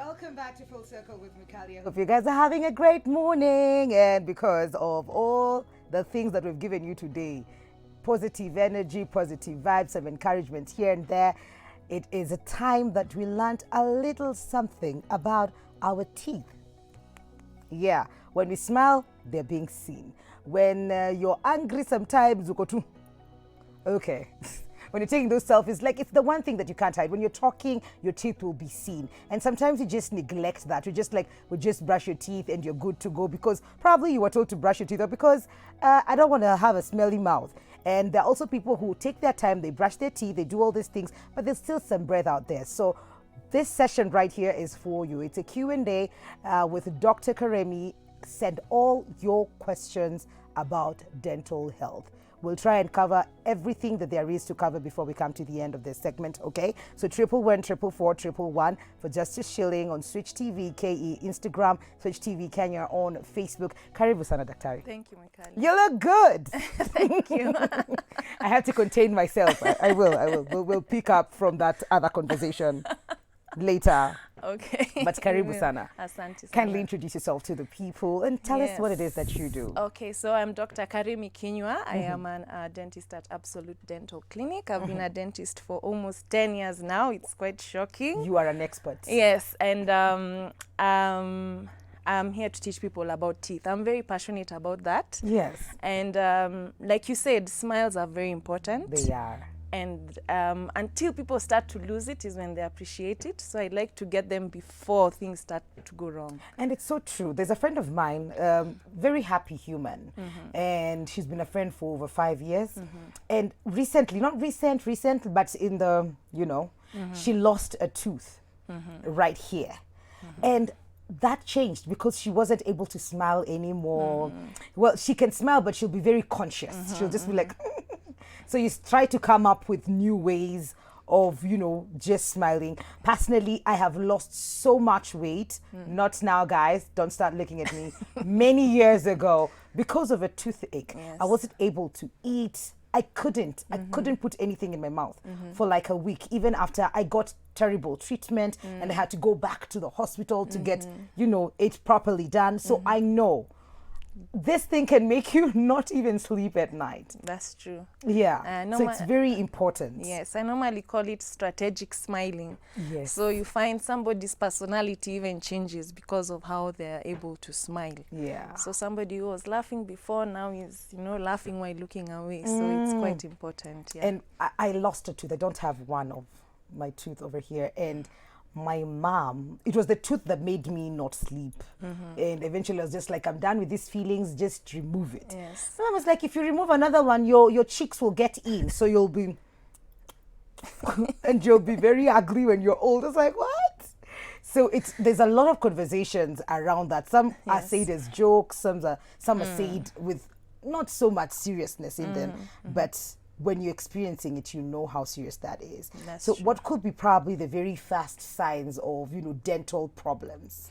Welcome back to Full Circle with Mikalia. Hope you guys are having a great morning, and because of all the things that we've given you today, positive energy, positive vibes, some encouragement here and there, it is a time that we learned a little something about our teeth. Yeah, when we smile, they're being seen. When you're angry sometimes, you go to, okay. When you're taking those selfies, like it's the one thing that you can't hide. When you're talking, your teeth will be seen. And sometimes you just neglect that. You just just brush your teeth and you're good to go because probably you were told to brush your teeth or because I don't want to have a smelly mouth. And there are also people who take their time, they brush their teeth, they do all these things, but there's still some breath out there. So this session right here is for you. It's a Q&A with Dr. Karimi. Send all your questions about dental health. We'll try and cover everything that there is to cover before we come to the end of this segment, okay? So 111-444-111 for just a shilling on Switch TV, KE, Instagram, Switch TV Kenya on Facebook. Karibu sana daktari. Thank you, Mikali. You look good. Thank you. I have to contain myself. I will. We'll pick up from that other conversation later. Okay. But karibu sana. Asante sana. Kindly introduce yourself to the people and tell us what it is that you do. Okay, so I'm Dr. Karimi Kinywa. I am a dentist at Absolute Dental Clinic. I've been a dentist for almost 10 years now. It's quite shocking. You are an expert. Yes, and I'm here to teach people about teeth. I'm very passionate about that. Yes. And like you said, smiles are very important. They are. And until people start to lose it is when they appreciate it. So I like to get them before things start to go wrong. And it's so true. There's a friend of mine, very happy human, and she's been a friend for over 5 years. And recently, not recent, but in the, she lost a tooth right here. And that changed because she wasn't able to smile anymore. Well, she can smile, but she'll be very conscious. She'll just be like, so you try to come up with new ways of, just smiling. Personally, I have lost so much weight. Not now, guys. Don't start looking at me. Many years ago, because of a toothache. Yes. I wasn't able to eat. I couldn't put anything in my mouth for like a week, even after I got terrible treatment and I had to go back to the hospital to get, it properly done. So I know this thing can make you not even sleep at night. That's true. Yeah. So it's very important. Yes, I normally call it strategic smiling. Yes. So you find somebody's personality even changes because of how they're able to smile. Yeah. So somebody who was laughing before now is, laughing while looking away. So it's quite important. Yeah. And I lost a tooth. I don't have one of my tooth over here. And my mom, it was the tooth that made me not sleep. And eventually I was just like, I'm done with these feelings, just remove it. Yes. So I was like, if you remove another one, your cheeks will get in. So you'll be, and you'll be very ugly when you're old. It's like, what? So there's a lot of conversations around that. Some are said as jokes, some are said with not so much seriousness in them, but when you're experiencing it, you know how serious that is. That's so true. What could be probably the very fast signs of, dental problems?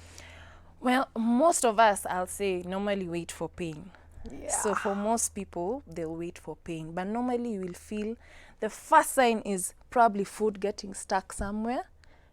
Well, most of us, I'll say, normally wait for pain. Yeah. So for most people, they'll wait for pain. But normally you will feel the first sign is probably food getting stuck somewhere.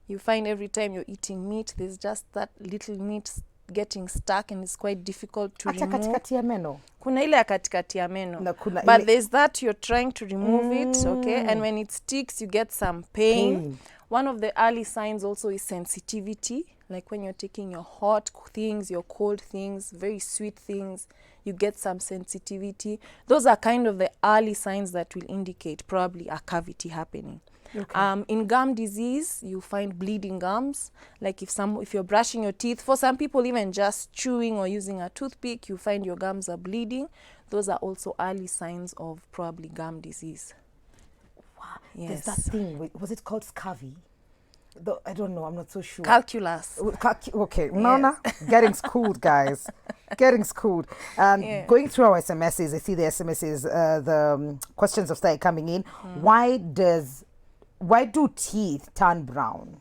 You find every time you're eating meat, there's just that little meat getting stuck and it's quite difficult to remove. Katikati ya meno. Kuna ile ya katikati ya meno. But there's that you're trying to remove it, okay? And when it sticks, you get some pain. One of the early signs also is sensitivity. Like when you're taking your hot things, your cold things, very sweet things, you get some sensitivity. Those are kind of the early signs that will indicate probably a cavity happening. Okay. In gum disease, you find bleeding gums. Like if you're brushing your teeth, for some people even just chewing or using a toothpick, you find your gums are bleeding. Those are also early signs of probably gum disease. Wow. Yes. There's that thing, was it called scurvy? I don't know, I'm not so sure. Calculus. Okay, Nana, getting schooled, guys. Getting schooled. Going through our SMSs, I see the SMSs, the questions have started coming in. Why do teeth turn brown?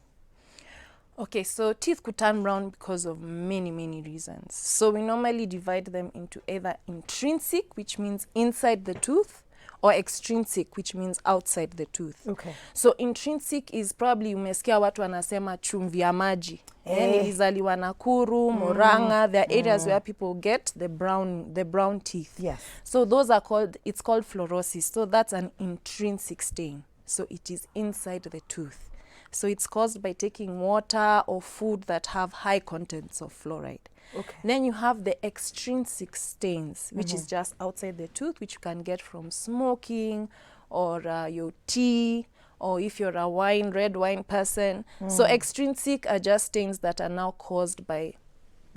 Okay, so teeth could turn brown because of many, many reasons. So we normally divide them into either intrinsic, which means inside the tooth, or extrinsic, which means outside the tooth. Okay. So intrinsic is probably, umesikia watu wanasema chumvi ya maji. Nilizaliwa Nakuru, Murang'a, there are areas where people get the brown teeth. Yes. So those are called, it's called fluorosis. So that's an intrinsic stain. So it is inside the tooth. So it's caused by taking water or food that have high contents of fluoride. Okay. Then you have the extrinsic stains, which is just outside the tooth, which you can get from smoking or your tea, or if you're a red wine person. So extrinsic are just stains that are now caused by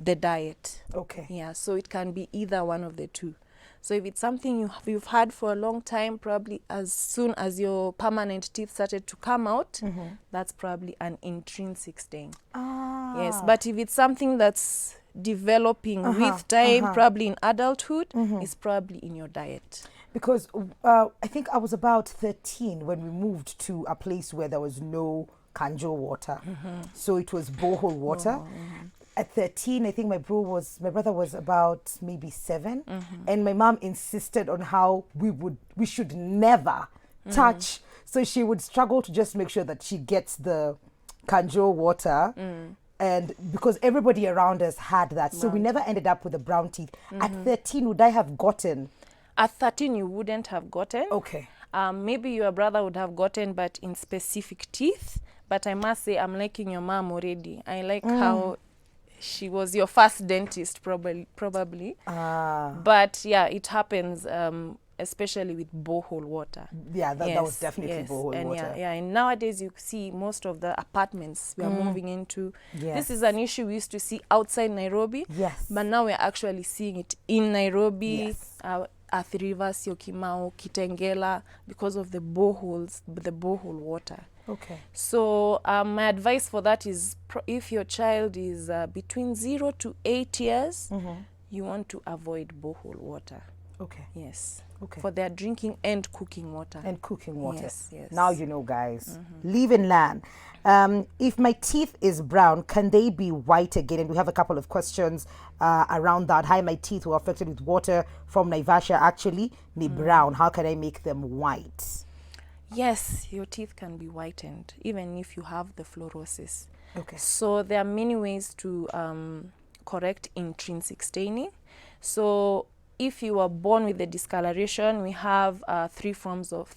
the diet. Okay. Yeah, so it can be either one of the two. So if it's something you've had for a long time, probably as soon as your permanent teeth started to come out, that's probably an intrinsic stain. Yes, but if it's something that's developing with time, probably in adulthood, it's probably in your diet. Because I think I was about 13 when we moved to a place where there was no kanjo water. So it was borehole water. At 13, I think my brother was about maybe 7, and my mom insisted on how we should never touch. So she would struggle to just make sure that she gets the kanjo water, and because everybody around us had that, so we never ended up with the brown teeth. At 13, would I have gotten? At 13, you wouldn't have gotten. Okay. Maybe your brother would have gotten, but in specific teeth. But I must say, I'm liking your mom already. I like how she was your first dentist, probably. But yeah, it happens, especially with borehole water. Yeah, that was definitely borehole and water. Yeah, and nowadays you see most of the apartments we are moving into. Yes. This is an issue we used to see outside Nairobi. Yes. But now we're actually seeing it in Nairobi. Yes. Athi River, Syokimau, Kitengela, because of the boreholes, the borehole water. Okay. So my advice for that is, if your child is between 0 to 8 years, you want to avoid borehole water. Okay. Yes. Okay. For their drinking and cooking water. And cooking water. Yes, yes. Now you know, guys. Live in land. If my teeth is brown, can they be white again? And we have a couple of questions around that. Hi, my teeth were affected with water from Naivasha, actually. Ni brown. How can I make them white? Yes, your teeth can be whitened, even if you have the fluorosis. Okay. So there are many ways to correct intrinsic staining. So if you are born with the discoloration, we have three forms of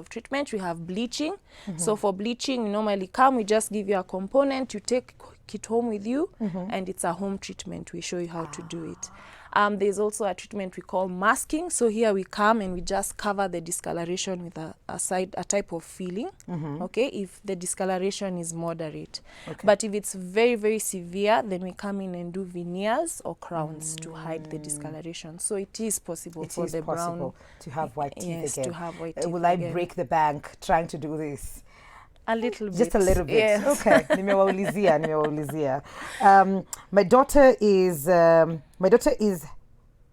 treatment. We have bleaching. So for bleaching, we normally we just give you a component, you take it home with you, and it's a home treatment. We show you how to do it. There's also a treatment we call masking. So here we come and we just cover the discoloration with a type of filling, okay, if the discoloration is moderate. Okay. But if it's very, very severe, then we come in and do veneers or crowns to hide the discoloration. So it is possible brown to have white teeth again. To have white teeth Will I break the bank trying to do this? A little bit. Just a little bit. Yes. Okay. Nimewaulizia. My daughter is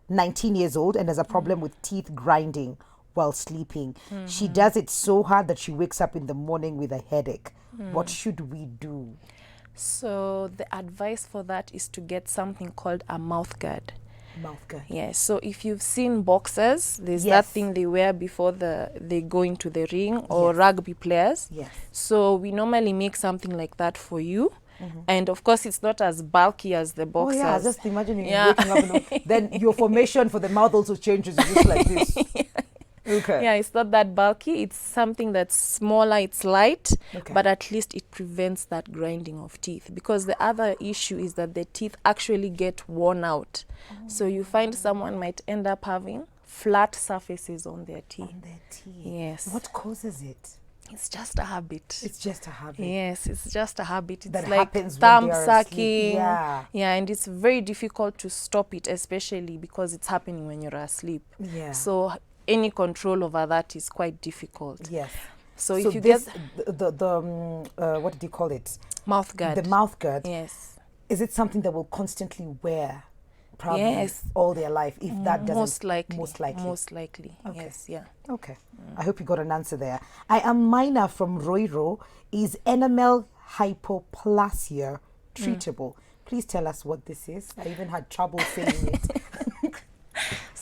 19 years old and has a problem with teeth grinding while sleeping. She does it so hard that she wakes up in the morning with a headache. What should we do? So the advice for that is to get something called a mouth guard. Mouth guard. Yes. So if you've seen boxers, there's that thing they wear before they go into the ring, or rugby players. Yes. So we normally make something like that for you. And of course, it's not as bulky as the boxers. Oh yeah, just imagine you waking up. Then your formation for the mouth also changes. It's just like this. Okay. Yeah, it's not that bulky. It's something that's smaller, it's light, but at least it prevents that grinding of teeth. Because the other issue is that the teeth actually get worn out. So you find someone might end up having flat surfaces on their teeth. Yes. What causes it? It's just a habit. It's just a habit. Yes, it's just a habit. It's that like happens thumb when they are sucking. Yeah, and it's very difficult to stop it, especially because it's happening when you're asleep. Yeah. So any control over that is quite difficult. Yes. So if you get the what did you call it? Mouth guard. The mouth guard. Yes. Is it something that will constantly wear? Probably all their life, if that doesn't. Most likely. Okay. Yes. Yeah. Okay. I hope you got an answer there. I am Mina from Roiro. Is enamel hypoplastia treatable? Please tell us what this is. I even had trouble saying it.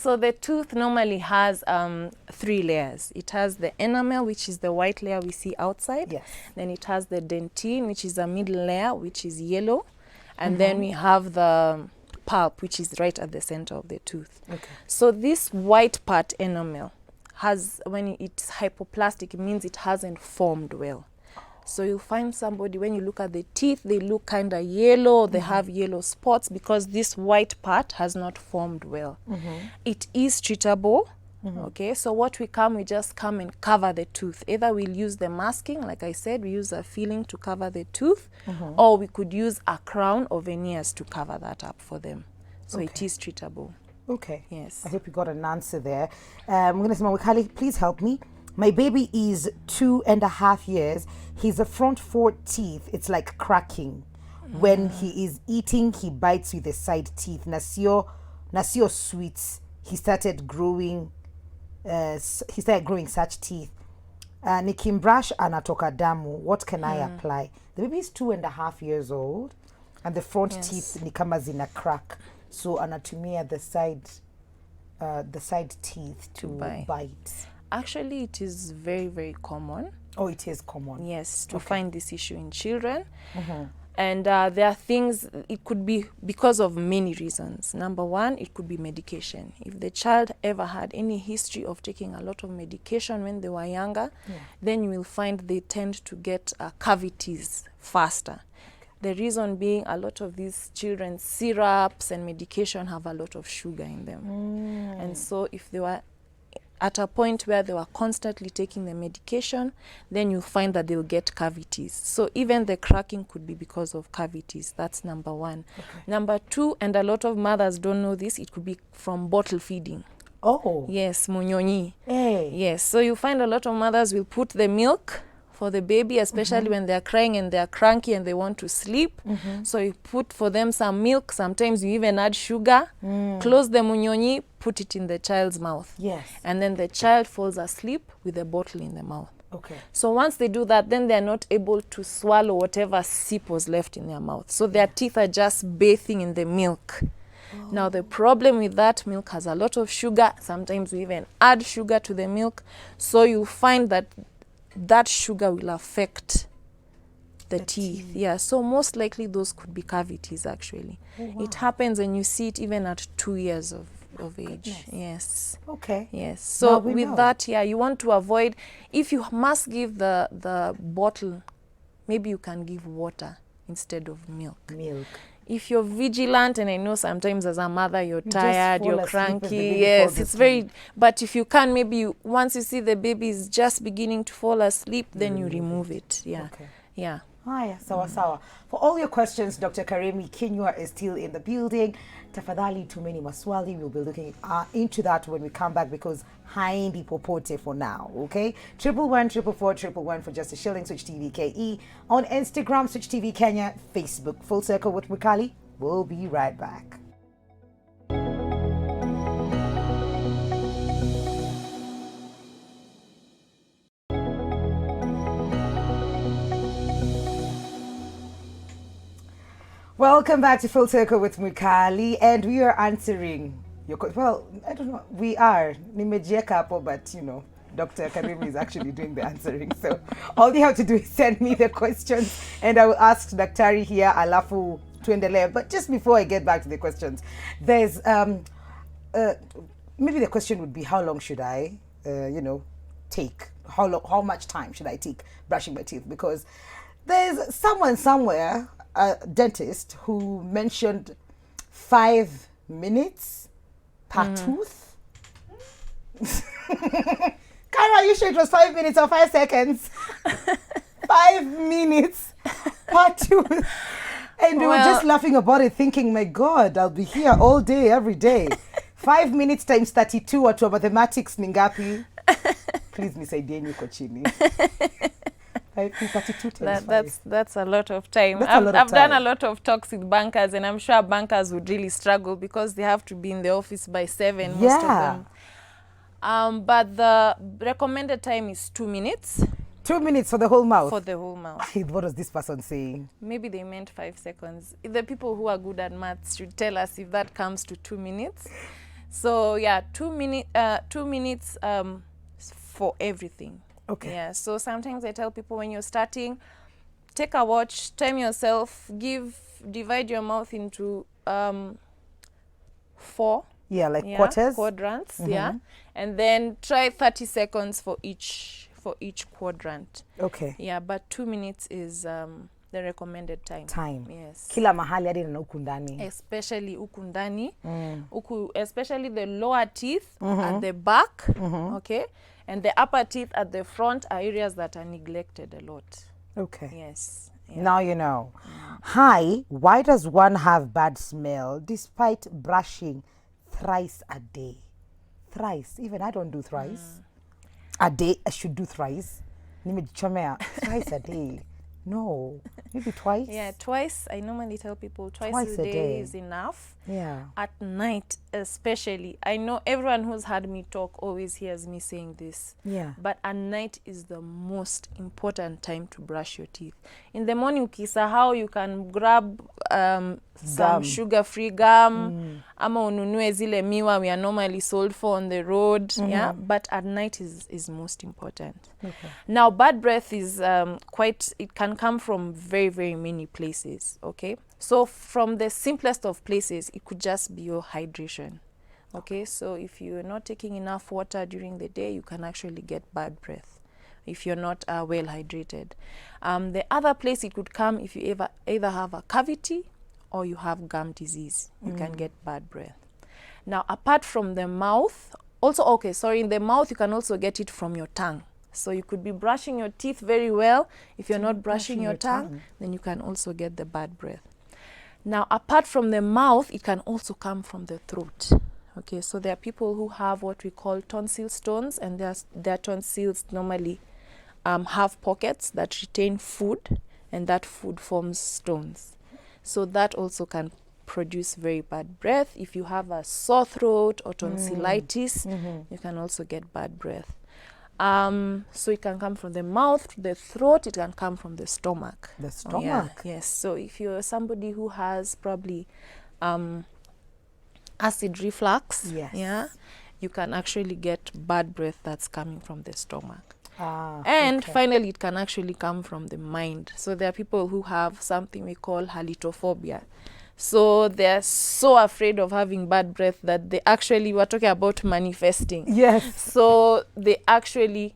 So the tooth normally has 3 layers. It has the enamel, which is the white layer we see outside. Yes. Then it has the dentine, which is a middle layer, which is yellow. And then we have the pulp, which is right at the center of the tooth. Okay. So this white part, enamel, has, when it's hypoplastic, it means it hasn't formed well. So you'll find somebody, when you look at the teeth, they look kind of yellow, they have yellow spots because this white part has not formed well. It is treatable. Okay, so what we just come and cover the tooth. Either we'll use the masking, like I said, we use a filling to cover the tooth, or we could use a crown or veneers to cover that up for them. So it is treatable. Okay. Yes. I hope you got an answer there. I'm going to say, Mwikali, please help me. My baby is 2.5 years. His front 4 teeth, it's like cracking. When he is eating, he bites with the side teeth. Nasio sweets. He started growing such teeth. Nikimbrash anatoka damu. What can I apply? The baby is 2.5 years old, and the front teeth ni kama zina crack. So anatumia the side teeth to bite. Actually, it is very, very common. Oh, it is common. Yes, to find this issue in children. And there are things, it could be because of many reasons. Number one, it could be medication. If the child ever had any history of taking a lot of medication when they were younger, then you will find they tend to get cavities faster. The reason being, a lot of these children's syrups and medication have a lot of sugar in them. And so if they were at a point where they were constantly taking the medication, then you'll find that they'll get cavities. So even the cracking could be because of cavities. That's number one. Number two, and a lot of mothers don't know this, it could be from bottle feeding. Oh. Yes, munyonyi. Hey. Yes, so you find a lot of mothers will put the milk for the baby, especially when they're crying and they're cranky and they want to sleep. So you put for them some milk. Sometimes you even add sugar, close the munyonyi, put it in the child's mouth. Yes. And then the child falls asleep with the bottle in the mouth. Okay. So once they do that, then they're not able to swallow whatever sip was left in their mouth. So their teeth are just bathing in the milk. Now the problem with that, milk has a lot of sugar. Sometimes we even add sugar to the milk. So you find that that sugar will affect the teeth. Yeah, so most likely those could be cavities actually. It happens and you see it even at 2 years of age. Yes. Okay. Yes. So with that, you want to avoid, if you must give the bottle, maybe you can give water instead of milk. If you're vigilant, and I know sometimes as a mother you're tired, you're cranky, yes, it's very, but if you can, maybe once you see the baby is just beginning to fall asleep, then you remove it. Yeah. Okay. Yeah. Haya, sawa sawa. For all your questions, Dr. Karimi Kinyua is still in the building. Tafadhali tumeni maswali. We'll be looking into that when we come back, because haindi popote for now, okay? 111 444 111 for just a shilling. Switch TV KE on Instagram, Switch TV Kenya, Facebook. Full Circle with Mwikali. We'll be right back. Welcome back to Full Circle with Mwikali, and we are answering your well, I don't know, we are nimejeka hapo, but you know, Dr. Karimi is actually doing the answering. So all you have to do is send me the questions and I will ask Daktari here alafu tuendelee. But just before I get back to the questions, there's maybe the question would be, how long should I take, how much time should I take brushing my teeth? Because there's someone somewhere, a dentist, who mentioned 5 minutes per tooth. Kara, are you sure it was 5 minutes or 5 seconds? 5 minutes per tooth. And we were just laughing about it, thinking, my God, I'll be here all day, every day. 5 minutes times 32, watu wa mathematics ni ngapi? Please nisaidie niko chini. 32 times that's a lot of time. I've done a lot of talks with bankers, and I'm sure bankers would really struggle because they have to be in the office by 7, most of them. But the recommended time is 2 minutes. 2 minutes for the whole mouth? For the whole mouth. What was this person saying? Maybe they meant 5 seconds. The people who are good at maths should tell us if that comes to 2 minutes. So yeah, 2 minutes for everything. Okay. Yeah. So sometimes I tell people when you're starting, take a watch, time yourself, divide your mouth into 4 Yeah, like quarters. quadrants. Yeah, and then try 30 seconds for each quadrant. Okay. Yeah, but 2 minutes is the recommended time. Yes. Kila mahali hadi na huku ndani. Especially huku ndani, especially the lower teeth at the back, okay, and the upper teeth at the front are areas that are neglected a lot. Okay. Yes. Yeah. Now you know. Hi, why does one have bad smell despite brushing thrice a day? Thrice. Even I don't do thrice. A day, I should do thrice. Nimejichomea thrice a day. No, maybe twice. Yeah, twice. I normally tell people twice a day is enough. Yeah. At night, especially. I know everyone who's heard me talk always hears me saying this. Yeah. But at night is the most important time to brush your teeth. In the morning, ukisahau, you can grab some sugar-free gum. Ama ununue zile miwa we are normally sold for on the road. Yeah. But at night is most important. Okay. Now, bad breath is it can come from very, very many places, okay? So from the simplest of places, it could just be your hydration, okay? So if you're not taking enough water during the day, you can actually get bad breath if you're not well hydrated. The other place it could come if you either have a cavity or you have gum disease, you can get bad breath. Now, apart from the mouth, in the mouth, you can also get it from your tongue. So you could be brushing your teeth very well. If you're not brushing your tongue, then you can also get the bad breath. Now, apart from the mouth, it can also come from the throat. Okay, so there are people who have what we call tonsil stones, and their tonsils normally have pockets that retain food, and that food forms stones. So that also can produce very bad breath. If you have a sore throat or tonsillitis, you can also get bad breath. So it can come from the mouth, the throat, it can come from the stomach. The stomach? Yes. So if you're somebody who has probably acid reflux, you can actually get bad breath that's coming from the stomach. Finally, it can actually come from the mind. So there are people who have something we call halitophobia. So they're so afraid of having bad breath that they actually, we're talking about manifesting. Yes. So they actually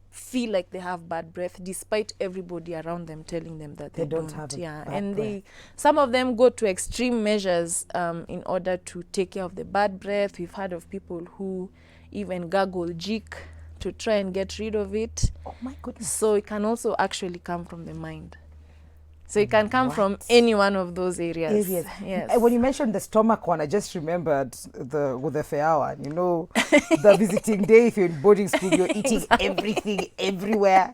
feel like they have bad breath despite everybody around them telling them that they don't have bad breath. Some of them go to extreme measures in order to take care of the bad breath. We've heard of people who even gargle jik to try and get rid of it. Oh my goodness. So it can also actually come from the mind. So it can come from any one of those areas. Yes. When you mentioned the stomach one, I just remembered the fair one. You know, the visiting day, if you're in boarding school, you're eating everything everywhere.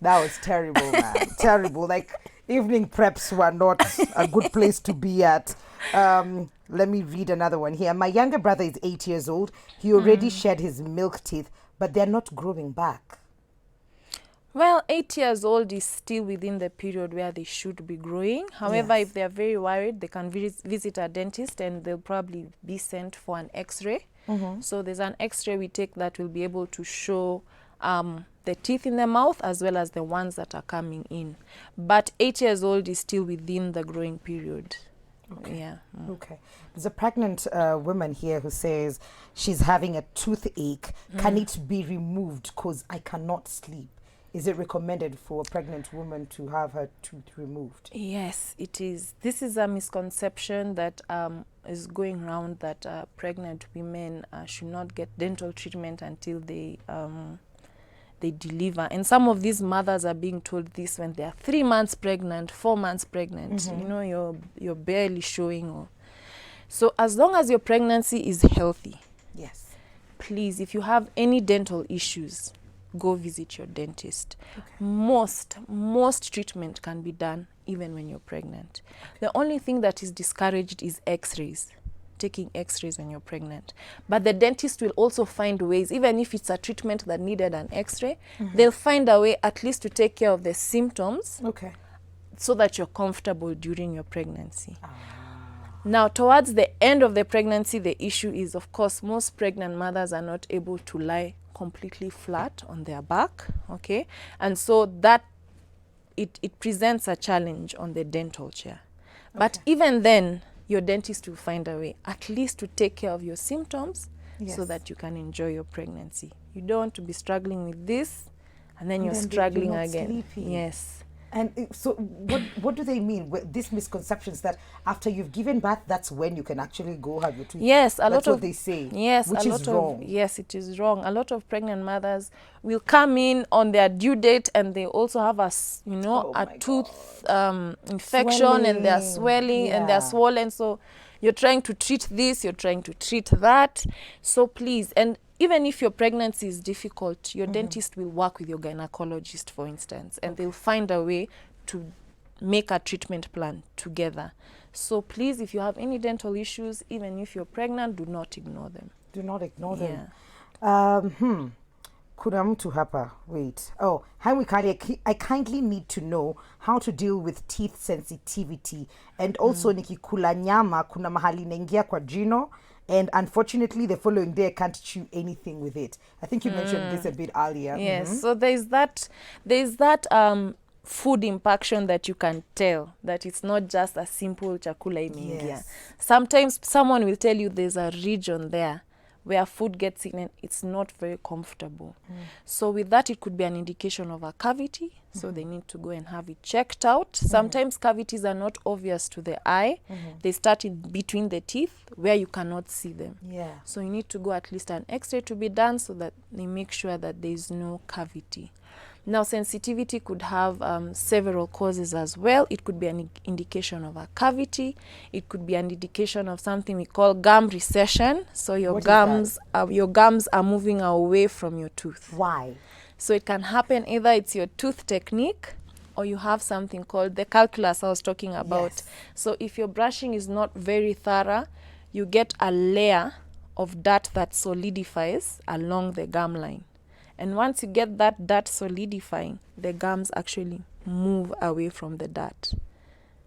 That was terrible, man. Terrible. Like, evening preps were not a good place to be at. Let me read another one here. My younger brother is 8 years old. He already shed his milk teeth, but they're not growing back. Well, 8 years old is still within the period where they should be growing. However, if they're very worried, they can visit a dentist and they'll probably be sent for an x-ray. So there's an x-ray we take that will be able to show the teeth in the mouth as well as the ones that are coming in. But 8 years old is still within the growing period. Okay. Yeah. Okay. There's a pregnant woman here who says she's having a toothache. Can it be removed because I cannot sleep? Is it recommended for a pregnant woman to have her tooth removed? Yes, it is. This is a misconception that is going around that pregnant women should not get dental treatment until they deliver. And some of these mothers are being told this when they are 3 months pregnant, 4 months pregnant. You know, you're barely showing. So as long as your pregnancy is healthy, yes, please, if you have any dental issues, go visit your dentist. Most treatment can be done even when you're pregnant. The only thing that is discouraged is x-rays, taking x-rays when you're pregnant. But the dentist will also find ways, even if it's a treatment that needed an x-ray, they'll find a way at least to take care of the symptoms so that you're comfortable during your pregnancy. Now, towards the end of the pregnancy, the issue is, of course, most pregnant mothers are not able to lie completely flat on their back, okay? And so that, it presents a challenge on the dental chair. But even then, your dentist will find a way, at least to take care of your symptoms, so that you can enjoy your pregnancy. You don't want to be struggling with this, and then you're struggling again. Sleepy. Yes. And so what do they mean with these misconceptions that after you've given birth, that's when you can actually go have your tooth? Yes, that's what they say. Yes, which is wrong. Yes, it is wrong. A lot of pregnant mothers will come in on their due date, and they also have a tooth infection, and they're swelling and they're swollen. So you're trying to treat this, you're trying to treat that. So please, and even if your pregnancy is difficult, your dentist will work with your gynecologist, for instance, and they'll find a way to make a treatment plan together. So please, if you have any dental issues, even if you're pregnant, do not ignore them. Do not ignore them. Yeah. Kuna mtu hapa. Wait. Oh, hi Wikari. I kindly need to know how to deal with teeth sensitivity, and also nikikula nyama kuna mahali naingia kwa jino, and unfortunately the following day I can't chew anything with it. I think you mentioned this a bit earlier. Yes. So there's that food impaction that you can tell that it's not just a simple chakula imeingia. Yes. Sometimes someone will tell you there's a region there where food gets in and it's not very comfortable. So with that, it could be an indication of a cavity. So they need to go and have it checked out. Sometimes cavities are not obvious to the eye. They start in between the teeth where you cannot see them. Yeah. So you need to go at least an X-ray to be done so that they make sure that there is no cavity. Now, sensitivity could have several causes as well. It could be an indication of a cavity. It could be an indication of something we call gum recession. So your gums are moving away from your tooth. Why? So it can happen either it's your tooth technique, or you have something called the calculus I was talking about. Yes. So if your brushing is not very thorough, you get a layer of dirt that solidifies along the gum line. And once you get that dirt solidifying, the gums actually move away from the dirt.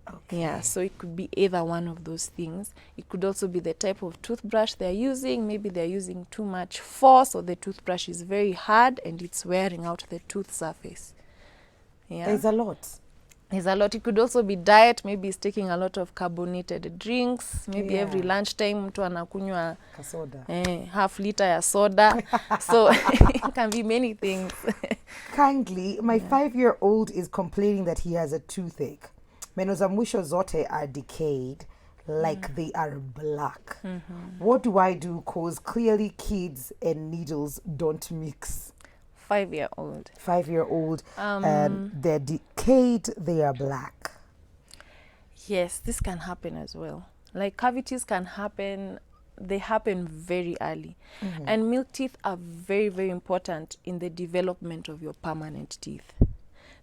Okay. Yeah, so it could be either one of those things. It could also be the type of toothbrush they're using. Maybe they're using too much force, or the toothbrush is very hard and it's wearing out the tooth surface. Yeah. There's a lot. There's a lot. It could also be diet. Maybe it's taking a lot of carbonated drinks. Maybe every lunchtime mtu anakunywa Kasoda. half liter ya soda. So it can be many things. Kindly, my 5-year-old is complaining that he has a toothache. Meno za mwisho zote are decayed, like they are black. What do I do? Cause clearly kids and needles don't mix. 5-year-old. 5-year-old, and they're decayed, they are black. Yes, this can happen as well. Like cavities can happen, they happen very early. And milk teeth are very, very important in the development of your permanent teeth.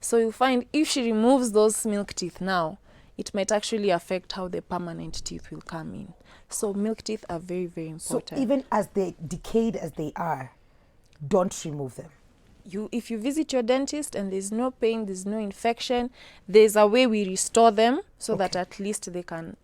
So you'll find if she removes those milk teeth now, it might actually affect how the permanent teeth will come in. So milk teeth are very, very important. So even as they decayed as they are, don't remove them. If you visit your dentist and there's no pain, there's no infection, there's a way we restore them so that at least they can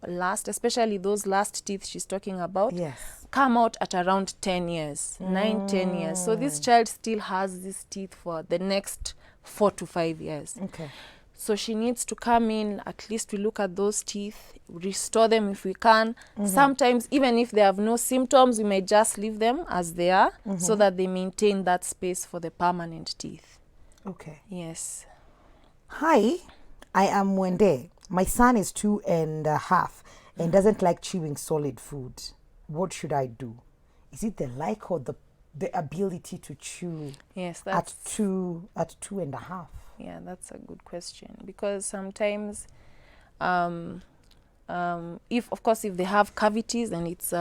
last, especially those last teeth she's talking about. Yes. Come out at around 10 years, 9-10 years. So this child still has these teeth for the next 4 to 5 years. Okay. So she needs to come in, at least we look at those teeth, restore them if we can. Sometimes, even if they have no symptoms, we may just leave them as they are so that they maintain that space for the permanent teeth. Okay. Yes. Hi, I am Wende. My son is 2.5 and doesn't like chewing solid food. What should I do? Is it the like or the ability to chew? Yes, at 2.5? Yeah, that's a good question, because sometimes if they have cavities and it's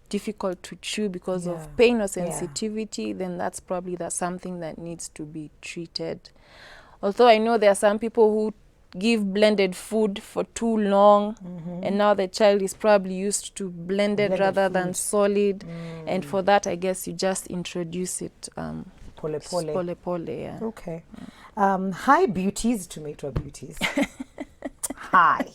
difficult to chew because of pain or sensitivity, then that's probably something that needs to be treated. Although I know there are some people who give blended food for too long, and now the child is probably used to blended rather than solid, and for that I guess you just introduce it Pole pole. Pole, yeah. Okay. Hi, beauties, tomato beauties. Hi.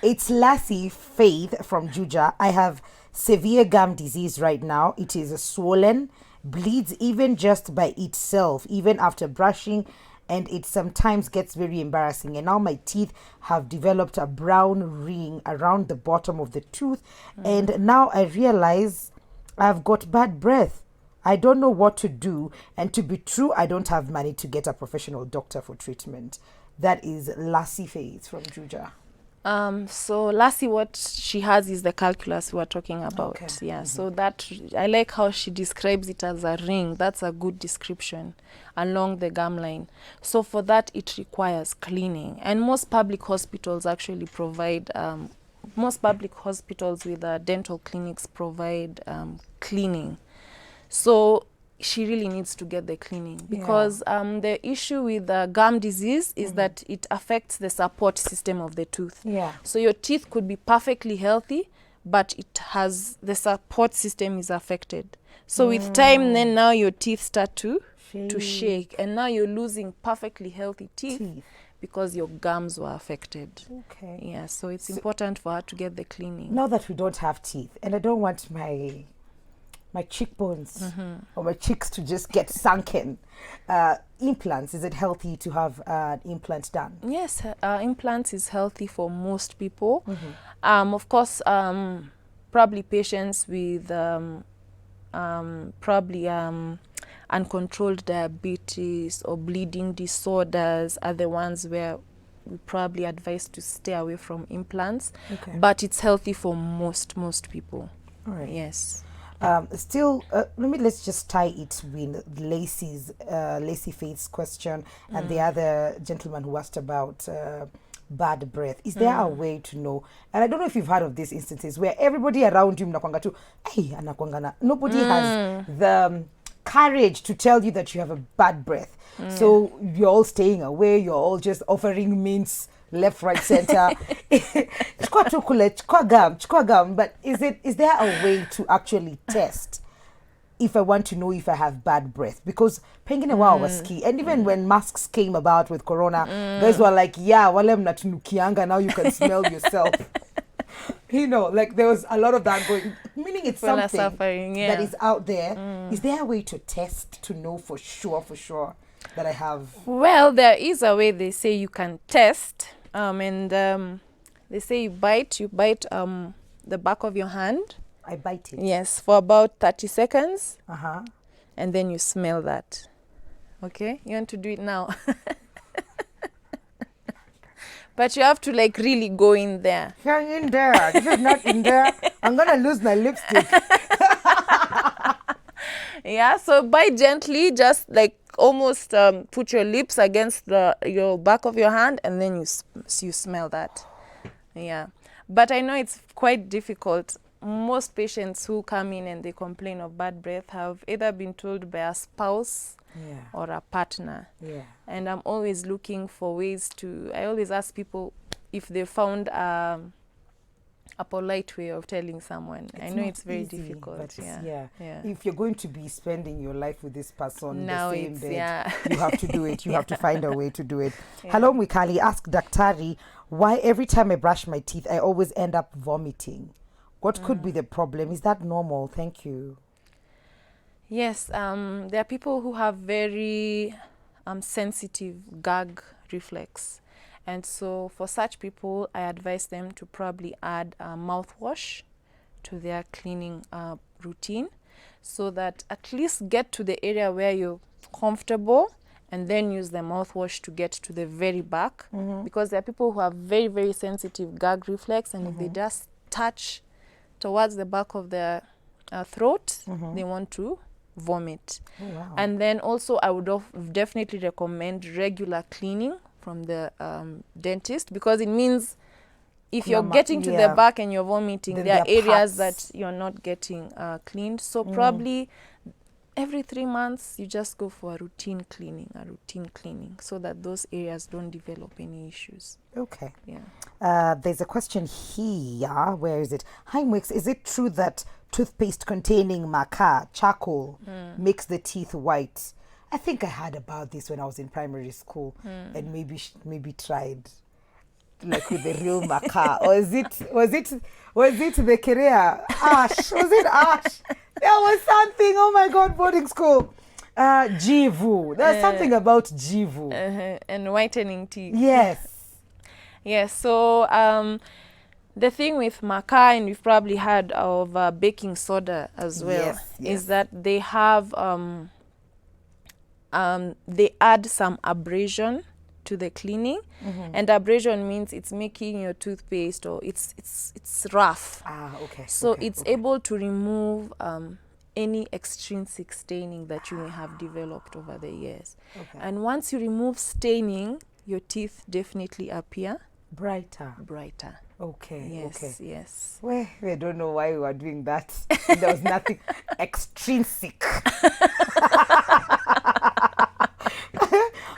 It's Lassie Faith from Juja. I have severe gum disease right now. It is swollen, bleeds even just by itself, even after brushing, and it sometimes gets very embarrassing. And now my teeth have developed a brown ring around the bottom of the tooth, and now I realize I've got bad breath. I don't know what to do, and to be true, I don't have money to get a professional doctor for treatment. That is Lassie Faith from Juja. So Lassie, what she has is the calculus we were talking about. Okay. Yeah. So that I like how she describes it as a ring. That's a good description along the gum line. So for that, it requires cleaning, and most public hospitals actually provide. Most public hospitals with dental clinics provide cleaning. So she really needs to get the cleaning, because the issue with gum disease is that it affects the support system of the tooth. Yeah. So your teeth could be perfectly healthy, but it has the support system is affected. So with time, then now your teeth start to shake, and now you're losing perfectly healthy teeth. Because your gums were affected. Okay. Yeah, so it's important for her to get the cleaning. Now that we don't have teeth, and I don't want my cheekbones or my cheeks to just get sunken, implants, is it healthy to have an implant done? Yes, implants is healthy for most people. Of course, probably patients with uncontrolled diabetes or bleeding disorders are the ones where we probably advise to stay away from implants. Okay. But it's healthy for most people. All right. Yes. Let's just tie it with Lacey Faith's question and the other gentleman who asked about bad breath. Is there a way to know? And I don't know if you've heard of these instances where everybody around you mnakwanga tu, hey, anakwanga nobody has the courage to tell you that you have a bad breath. So you're all staying away, you're all just offering mints left, right, center. Chukua chocolate, chukua gum. But is there a way to actually test if I want to know if I have bad breath? Because pengine wao was key. And even when masks came about with corona, guys were like, yeah, wale mnatunukianga, now you can smell yourself. You know, like there was a lot of that going, meaning it's something that is out there. Is there a way to test to know for sure that I have? Well, there is a way. They say you can test, and they say you bite the back of your hand. I bite it. Yes, for about 30 seconds. And then you smell that. Okay, you want to do it now. But you have to like really go in there. Hang in there. This is not in there. I'm gonna lose my lipstick. Yeah, so bite gently, just like almost put your lips against your back of your hand, and then you smell that. Yeah, but I know it's quite difficult. Most patients who come in and they complain of bad breath have either been told by a spouse or a partner. And I'm always looking for ways I always ask people if they found a polite way of telling someone. I know it's very difficult. But if you're going to be spending your life with this person now the same bed, yeah. you have to do it. You have to find a way to do it. Hello, Mikali. Ask Daktari why every time I brush my teeth, I always end up vomiting. What could be the problem? Is that normal? Thank you. Yes, there are people who have very sensitive gag reflex. And so for such people, I advise them to probably add mouthwash to their cleaning routine, so that at least get to the area where you're comfortable, and then use the mouthwash to get to the very back. Because there are people who have very, very sensitive gag reflex, and if they just touch towards the back of their throat, they want to vomit. And then also I would definitely recommend regular cleaning from the dentist, because it means if you're getting to the back and you're vomiting, there are areas that you're not getting cleaned. So probably every 3 months you just go for a routine cleaning, so that those areas don't develop any issues. Okay. Yeah. There's a question here. Where is it? Hi, Mwix. Is it true that toothpaste containing Maca, charcoal, makes the teeth white? I think I heard about this when I was in primary school, and maybe tried. like with the real Maca, or was it the career ash? Was it ash? There was something. Oh my God, boarding school. Jivu. There's something about Jivu. And whitening teeth. Yes. Yes. So the thing with Maca, and we've probably heard of baking soda as well, is that they have they add some abrasion to the cleaning, and abrasion means it's making your toothpaste, or it's rough. Okay. So it's able to remove any extrinsic staining that you may have developed over the years. And once you remove staining, your teeth definitely appear brighter. Okay. Yes. Yes. Well, we don't know why we were doing that. There was nothing extrinsic.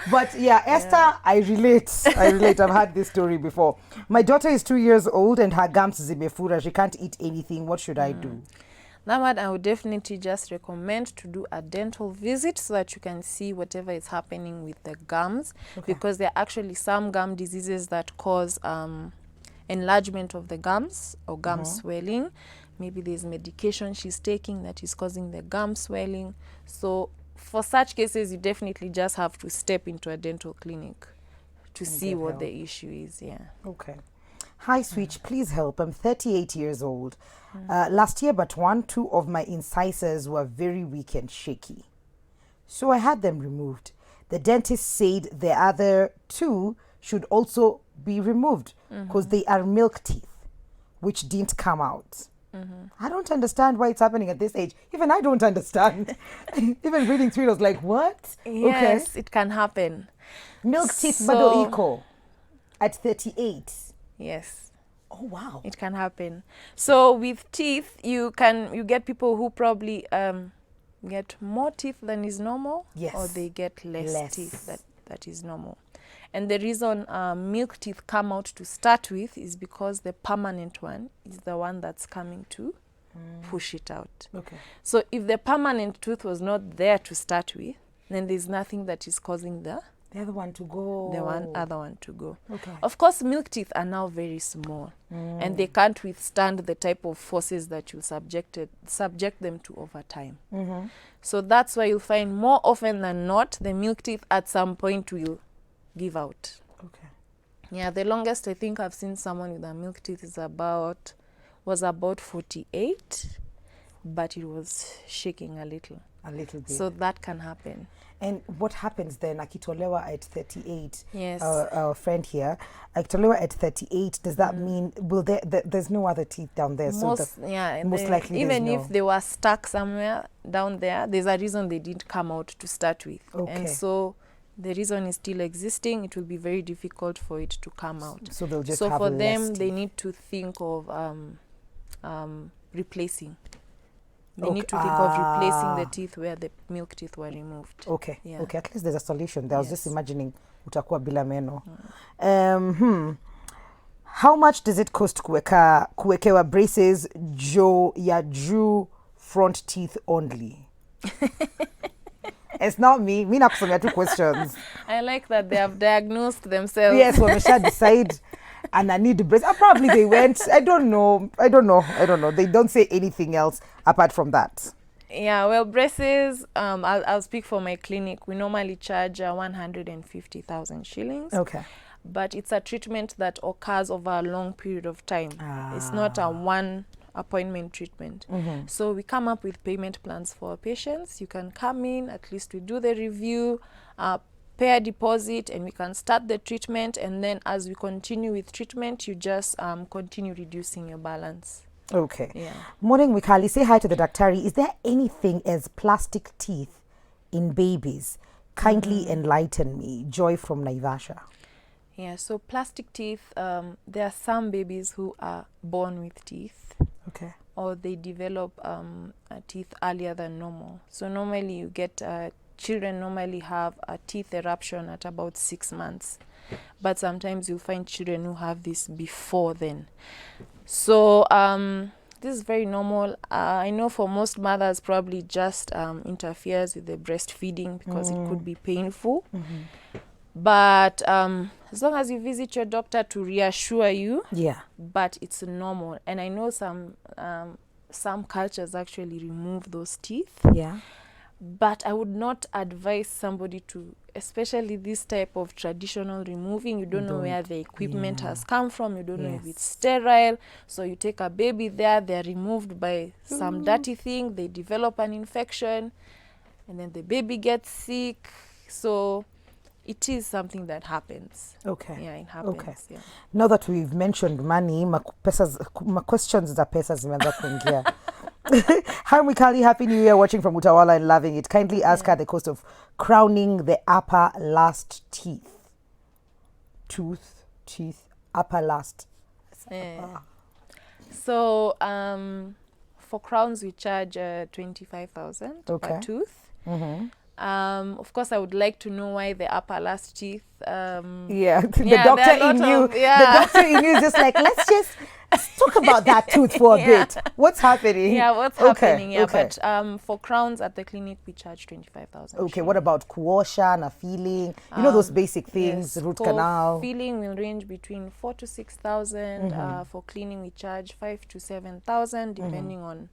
But yeah, Esther, I relate. I've had this story before. My daughter is 2 years old and her gums zimefura. She can't eat anything. What should I do? That one, I would definitely just recommend to do a dental visit so that you can see whatever is happening with the gums, because there are actually some gum diseases that cause enlargement of the gums or gum swelling. Maybe there's medication she's taking that is causing the gum swelling. So for such cases, you definitely just have to step into a dental clinic to see what the issue is. Okay. Hi, Switch, please help. I'm 38 years old. Last year, but 2 of my incisors were very weak and shaky. So I had them removed. The dentist said the other 2 should also be removed because they are milk teeth, which didn't come out. I don't understand why it's happening at this age. Even I don't understand. Even reading through it, I was like, what? Yes, it can happen. Milk teeth, bado equal at 38. Yes. Oh, wow. It can happen. So with teeth, you get people who probably get more teeth than is normal, or they get less teeth that is normal. And the reason milk teeth come out to start with is because the permanent one is the one that's coming to push it out. So if the permanent tooth was not there to start with, then there's nothing that is causing the other one to go. Other one to go. Of course, milk teeth are now very small, and they can't withstand the type of forces that you subject them to over time. So that's why you'll find more often than not, the milk teeth at some point will give out. Yeah, the longest I think I've seen someone with a milk teeth was about 48, but it was shaking a little bit. So that can happen. And what happens then? Akitolewa at 38. Yes. Our friend here, Akitolewa at 38. Does that mean there's no other teeth down there? Most likely, even if they were stuck somewhere down there, there's a reason they didn't come out to start with. And so the reason is still existing. It will be very difficult for it to come out. So they'll just have for less them, teeth. they need to think of replacing. They need to think of replacing the teeth where the milk teeth were removed. Okay. At least there's a solution. I was just imagining utakuwa bila meno. How much does it cost kuwekewa braces ya juu front teeth only? It's not me. Me nakusomea 2 questions. I like that they have diagnosed themselves. Yes, wamesha decide and I need the brace. Probably they went. I don't know. They don't say anything else apart from that. Yeah, well, braces, I'll speak for my clinic. We normally charge 150,000 shillings. But it's a treatment that occurs over a long period of time. It's not a one appointment treatment. So we come up with payment plans for our patients. You can come in, at least we do the review, pay a deposit, and we can start the treatment. And then as we continue with treatment, you just continue reducing your balance. Morning, Wikali. Say hi to the Daktari. Is there anything as plastic teeth in babies? Kindly enlighten me. Joy from Naivasha. Yeah, so plastic teeth, there are some babies who are born with teeth. Or they develop teeth earlier than normal. So normally you get, children normally have a teeth eruption at about 6 months. But sometimes you'll find children who have this before then. So this is very normal. I know for most mothers probably just interferes with the breastfeeding because it could be painful. But as long as you visit your doctor to reassure you, Yeah. but it's normal. And I know some cultures actually remove those teeth. Yeah. But I would not advise somebody to, especially this type of traditional removing. You don't know where the equipment has come from. You don't know if it's sterile. So you take a baby there, they're removed by some dirty thing, they develop an infection, and then the baby gets sick. So it is something that happens. Okay. Yeah, it happens. Okay. Yeah. Now that we've mentioned money, my questions za pesa zimeanza kuingia. Hi Mikali, Happy New Year, watching from Utawala and loving it. Kindly ask her the cost of crowning the upper last teeth. Teeth, upper last. So for crowns we charge 25,000 per tooth. Of course, I would like to know why the upper last teeth. The doctor in you. The doctor in you is just like, let's talk about that tooth for a bit. What's happening? Yeah, what's happening? Yeah, but for crowns at the clinic we charge 25,000. Okay, what about kuosha na filling? You know those basic things, yes, root canal. Filling will range between 4,000 to 6,000. For cleaning we charge 5,000 to 7,000, depending on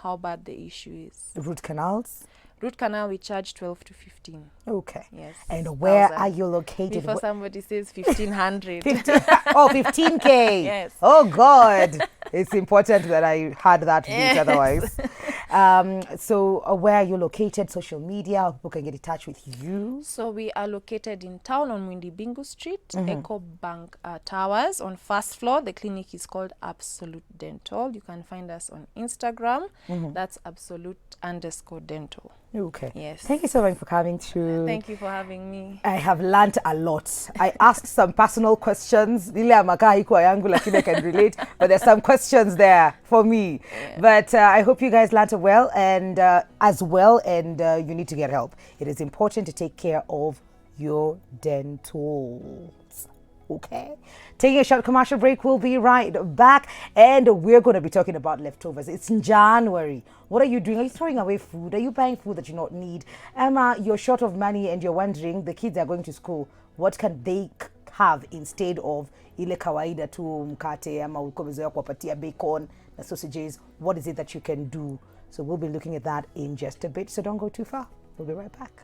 how bad the issue is. Root canals? Root canal we charge 12 to 15. Okay. Yes. And where are you located? Before somebody says 1,500. 15K. Yes. Oh God. It's important that I had that bit otherwise. So where are you located? Social media, how people can get in touch with you? So we are located in town on Mwindi Bingu Street, Eco Bank Towers on first floor. The clinic is called Absolute Dental. You can find us on Instagram. That's absolute_dental. Okay. Yes. Thank you so much for coming through. Thank you for having me. I have learned a lot. I asked some personal questions. Ile ya Maca haikuwa yangu lakini I can relate. But there's some questions there for me. Yeah. But I hope you guys learned well and you need to get help. It is important to take care of your dentals. Okay, taking a short commercial break. We'll be right back and we're going to be talking about leftovers. It's in January. What are you doing? Are you throwing away food? Are you buying food that you don't need? Emma, you're short of money and you're wondering, the kids are going to school, what can they have instead of ile kawaida tu mkate ama ukomezoea kuwapatia bacon na sausages? What is it that you can do? So we'll be looking at that in just a bit, so don't go too far. We'll be right back.